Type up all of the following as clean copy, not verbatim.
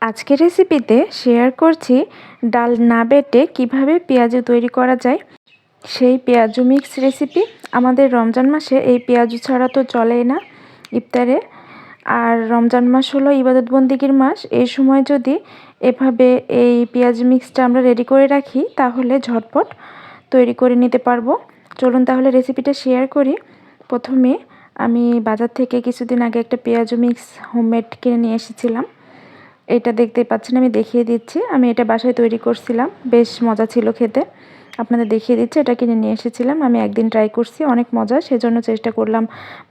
আজকের রেসিপিতে শেয়ার করছি ডাল না বেটে কীভাবে পেঁয়াজু তৈরি করা যায় সেই পেঁয়াজু মিক্স রেসিপি। আমাদের রমজান মাসে এই পেঁয়াজু ছাড়া তো চলেই না ইফতারে। আর রমজান মাস হলো ইবাদতবন্দিগির মাস। এই সময় যদি এভাবে এই পেঁয়াজ মিক্সটা আমরা রেডি করে রাখি তাহলে ঝটপট তৈরি করে নিতে পারবো। চলুন তাহলে রেসিপিটা শেয়ার করি। প্রথমে আমি বাজার থেকে কিছুদিন আগে একটা পেঁয়াজু মিক্স হোমমেড কিনে নিয়ে এসেছিলাম। এটা দেখতেই পাচ্ছেন, আমি দেখিয়ে দিচ্ছি। আমি এটা বাসায় তৈরি করছিলাম, বেশ মজা ছিল খেতে। আপনাদের দেখিয়ে দিচ্ছি, এটা কিনে নিয়ে এসেছিলাম। আমি একদিন ট্রাই করছি, অনেক মজা। সেজন্য চেষ্টা করলাম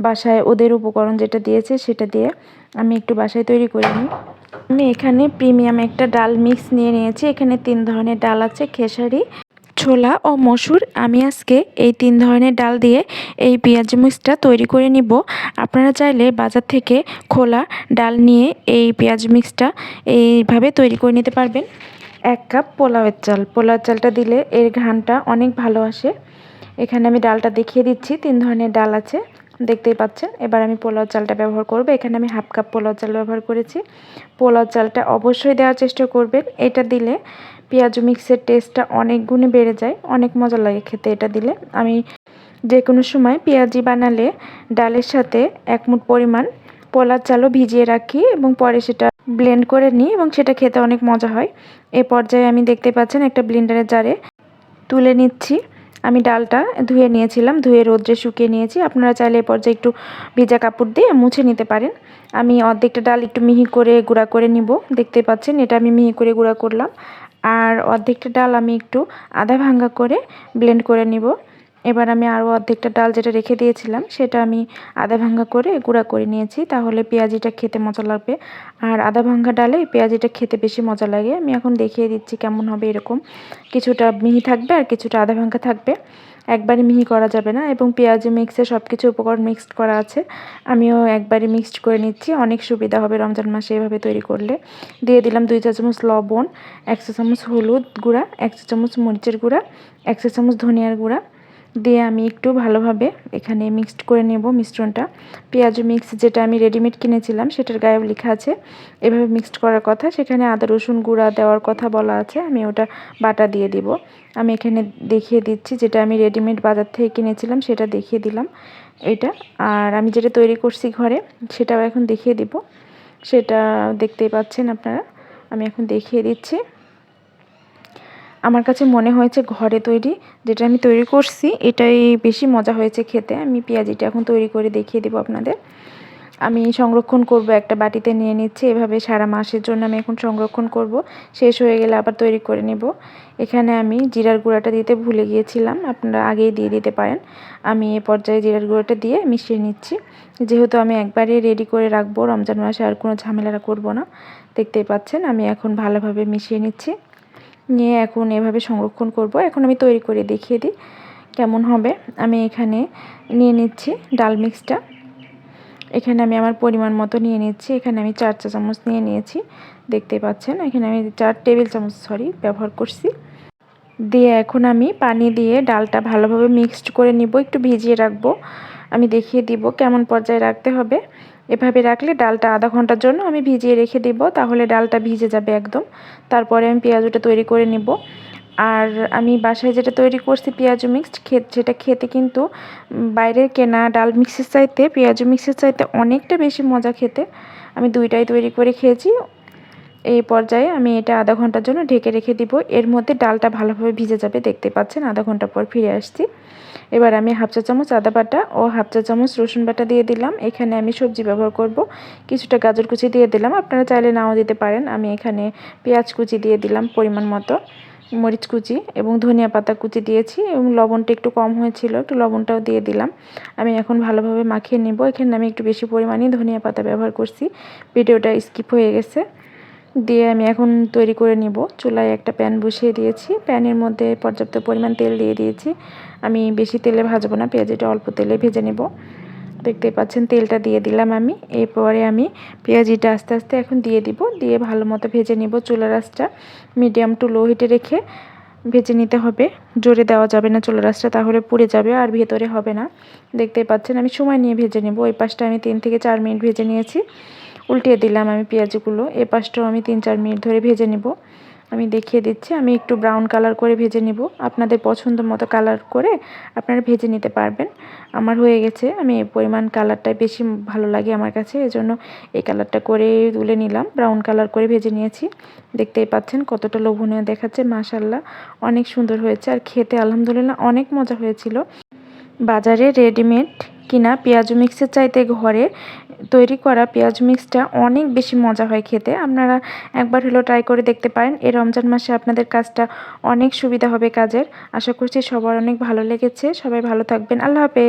বাসায় ওদের উপকরণ যেটা দিয়েছে সেটা দিয়ে আমি একটু বাসায় তৈরি করে নিই। আমি এখানে প্রিমিয়াম একটা ডাল মিক্স নিয়ে নিয়েছি। এখানে 3 ধরনের ডাল আছে, খেসারি, ছোলা ও মসুর। আমি আজকে এই 3 ধরনের ডাল দিয়ে এই পেঁয়াজ মিক্সটা তৈরি করে নিব। আপনারা চাইলে বাজার থেকে খোলা ডাল নিয়ে এই পেঁয়াজ মিক্সটা এইভাবে তৈরি করে নিতে পারবেন। 1 কাপ পোলাওয়ের চাল। পোলাওয়ের চালটা দিলে এর ঘ্রাণটা অনেক ভালো আসে। এখানে আমি ডালটা দেখিয়ে দিচ্ছি, 3 ধরনের ডাল আছে, দেখতেই পাচ্ছেন। এবার আমি পোলাও চালটা ব্যবহার করব। এখানে আমি 1/2 কাপ পোলাও চাল ব্যবহার করেছি। পোলাও চালটা অবশ্যই দেওয়ার চেষ্টা করবেন। এটা দিলে পেঁয়াজু মিক্সের টেস্টটা অনেক গুণে বেড়ে যায়, অনেক মজা লাগে খেতে এটা দিলে। আমি যে কোনো সময় পেঁয়াজি বানালে ডালের সাথে 1 মুঠ পরিমাণ পোলাও চালও ভিজিয়ে রাখি এবং পরে সেটা ব্লেন্ড করে নিই এবং সেটা খেতে অনেক মজা হয়। এ পর্যায়ে আমি দেখতে পাচ্ছেন একটা ব্লেন্ডারের জারে তুলে নিচ্ছি। আমি ডালটা ধুয়ে নিয়েছিলাম, ধুয়ে রোদ্রে শুকিয়ে নিয়েছি। আপনারা চাইলে এ পর্যায়ে একটু ভিজা কাপড় দিয়ে মুছে নিতে পারেন। আমি অর্ধেকটা ডাল একটু মিহি করে গুঁড়া করে নিব। দেখতে পাচ্ছেন এটা আমি মিহি করে গুঁড়া করলাম। আর অর্ধেকটা ডাল আমি একটু আধা ভাঙ্গা করে ব্লেন্ড করে নিব। এবার আমি আরও অর্ধেকটা ডাল যেটা রেখে দিয়েছিলাম সেটা আমি আধা ভাঙ্গা করে গুঁড়া করে নিয়েছি, তাহলে পেঁয়াজিটা খেতে মজা লাগবে। আর আধা ভাঙ্গা ডালে পেঁয়াজিটা খেতে বেশি মজা লাগে। আমি এখন দেখিয়ে দিচ্ছি কেমন হবে। এরকম কিছুটা মিহি থাকবে আর কিছুটা আধা ভাঙ্গা থাকবে, একবারে মিহি করা যাবে না। এবং পেঁয়াজি মিক্সে সব কিছু উপকরণ মিক্সড করা আছে, আমিও একবারে মিক্সড করে নিচ্ছি। অনেক সুবিধা হবে রমজান মাসে এভাবে তৈরি করলে। দিয়ে দিলাম 2 চা চামচ লবণ, 1 চা চামচ হলুদ গুঁড়া, 1 চা চামচ মরিচের গুঁড়া, 1 চা চামচ ধনিয়ার গুঁড়া দিয়ে আমি একটু ভালোভাবে এখানে মিক্সড করে নেব মিশ্রণটা। পেঁয়াজু মিক্স যেটা আমি রেডিমেড কিনেছিলাম সেটার গায়েও লেখা আছে এভাবে মিক্সড করার কথা, সেখানে আদা রসুন গুঁড়া দেওয়ার কথা বলা আছে। আমি ওটা বাটা দিয়ে দিব। আমি এখানে দেখিয়ে দিচ্ছি, যেটা আমি রেডিমেড বাজার থেকে কিনেছিলাম সেটা দেখিয়ে দিলাম এটা। আর আমি যেটা তৈরি করছি ঘরে সেটাও এখন দেখিয়ে দিব। সেটা দেখতেই পাচ্ছেন আপনারা, আমি এখন দেখিয়ে দিচ্ছি। আমার কাছে মনে হয়েছে ঘরে তৈরি যেটা আমি তৈরি করছি এটাই বেশি মজা হয়েছে খেতে। আমি পেঁয়াজিটা এখন তৈরি করে দেখিয়ে দেবো আপনাদের। আমি সংরক্ষণ করব, একটা বাটিতে নিয়ে নিচ্ছি। এভাবে সারা মাসের জন্য আমি এখন সংরক্ষণ করব, শেষ হয়ে গেলে আবার তৈরি করে নেব। এখানে আমি জিরার গুঁড়াটা দিতে ভুলে গিয়েছিলাম, আপনারা আগেই দিয়ে দিতে পারেন। আমি এ পর্যায়ে জিরার গুঁড়াটা দিয়ে মিশিয়ে নিচ্ছি, যেহেতু আমি একবারে রেডি করে রাখবো রমজান মাসে, আর কোনো ঝামেলা করব না। দেখতেই পাচ্ছেন আমি এখন ভালোভাবে মিশিয়ে নিচ্ছি, নিয়ে এখন এভাবে সংরক্ষণ করব। এখন আমি তৈরি করে দেখিয়ে দিই কেমন হবে। আমি এখানে নিয়ে নিচ্ছি ডাল মিক্সটা। এখানে আমি আমার পরিমাণ মতো নিয়ে নিচ্ছি। এখানে আমি 4 চা চামচ নিয়ে নিয়েছি, দেখতে পাচ্ছেন। এখানে আমি 4 টেবিল চামচ ব্যবহার করছি। দিয়ে এখন আমি পানি দিয়ে ডালটা ভালোভাবে মিক্সড করে নিব, একটু ভিজিয়ে রাখবো। আমি দেখিয়ে দিব কেমন পর্যায়ে রাখতে হবে। এভাবে রাখলে ডালটা আধা ঘন্টার জন্য আমি ভিজিয়ে রেখে দিব, তাহলে ডালটা ভিজে যাবে একদম। তারপরে আমি পেঁয়াজুটা তৈরি করে নিব। আর আমি বাসায় যেটা তৈরি করছি পেঁয়াজু মিক্সড সেটা খেতে কিন্তু বাইরের কেনা ডাল মিক্সের চাইতে পেঁয়াজু মিক্সের চাইতে অনেকটা বেশি মজা খেতে। আমি দুইটাই তৈরি করে খেয়েছি। এই পর্যায়ে আমি এটা আধা ঘন্টার জন্য ঢেকে রেখে দিব। এর মধ্যে ডালটা ভালোভাবে ভিজে যাবে, দেখতে পাচ্ছেন। আধা ঘন্টা পর ফিরে আসছি। এবার আমি 1/2 চা চামচ আদা বাটা ও 1/2 চা চামচ রসুন বাটা দিয়ে দিলাম। এখানে আমি সবজি ব্যবহার করব, কিছুটা গাজর কুচি দিয়ে দিলাম, আপনারা চাইলে নাও দিতে পারেন। আমি এখানে পেঁয়াজ কুচি দিয়ে দিলাম পরিমাণ মতো, মরিচ কুচি এবং ধনিয়া পাতা কুচি দিয়েছি, এবং লবণটা একটু কম হয়েছিল, একটু লবণটাও দিয়ে দিলাম। আমি এখন ভালোভাবে মাখিয়ে নেব। এখানে আমি একটু বেশি পরিমাণে ধনিয়া পাতা ব্যবহার করছি, ভিডিওটা স্কিপ হয়ে গেছে। দিয়ে আমি এখন তৈরি করে নিব। চুলায় একটা প্যান বসিয়ে দিয়েছি, প্যানের মধ্যে পর্যাপ্ত পরিমাণ তেল দিয়ে দিয়েছি। আমি বেশি তেলে ভাজবো না, পেঁয়াজিটা অল্প তেলে ভেজে নেব। দেখতেই পাচ্ছেন তেলটা দিয়ে দিলাম আমি। এরপরে আমি পেঁয়াজিটা আস্তে আস্তে এখন দিয়ে দিব, দিয়ে ভালো মতো ভেজে নিব। চুলার আঁচটা মিডিয়াম টু লো হিটে রেখে ভেজে নিতে হবে, জোরে দেওয়া যাবে না চুলার আঁচটা, তাহলে পুড়ে যাবে আর ভেতরে হবে না। দেখতেই পাচ্ছেন আমি সময় নিয়ে ভেজে নেব। ওই পাশটা আমি 3 থেকে 4 মিনিট ভেজে নিয়েছি। উল্টিয়ে দিলাম আমি পেঁয়াজগুলো। এ পাশটাও আমি 3-4 মিনিট ধরে ভেজে নেব। আমি দেখিয়ে দিচ্ছি, আমি একটু ব্রাউন কালার করে ভেজে নিব। আপনাদের পছন্দ মতো কালার করে আপনারা ভেজে নিতে পারবেন। আমার হয়ে গেছে, আমি এই পরিমাণ কালারটাই বেশি ভালো লাগে আমার কাছে, এজন্য এই কালারটা করে তুলে নিলাম। ব্রাউন কালার করে ভেজে নিয়েছি। দেখতেই পাচ্ছেন কতটা লোভনীয় দেখাচ্ছে, মাশাআল্লাহ অনেক সুন্দর হয়েছে। আর খেতে আলহামদুলিল্লাহ অনেক মজা হয়েছিল। বাজারে রেডিমেড কিনা পেঁয়াজ মিক্সের চাইতে ঘরে তৈরি করা পেঁয়াজ মিক্সটা অনেক বেশি মজা হয় খেতে। আপনারা একবার হলেও ট্রাই করে দেখতে পারেন। এই রমজান মাসে আপনাদের কাজটা অনেক সুবিধা হবে কাজের। আশা করছি সবার অনেক ভালো লেগেছে। সবাই ভালো থাকবেন। আল্লাহ হাফেজ।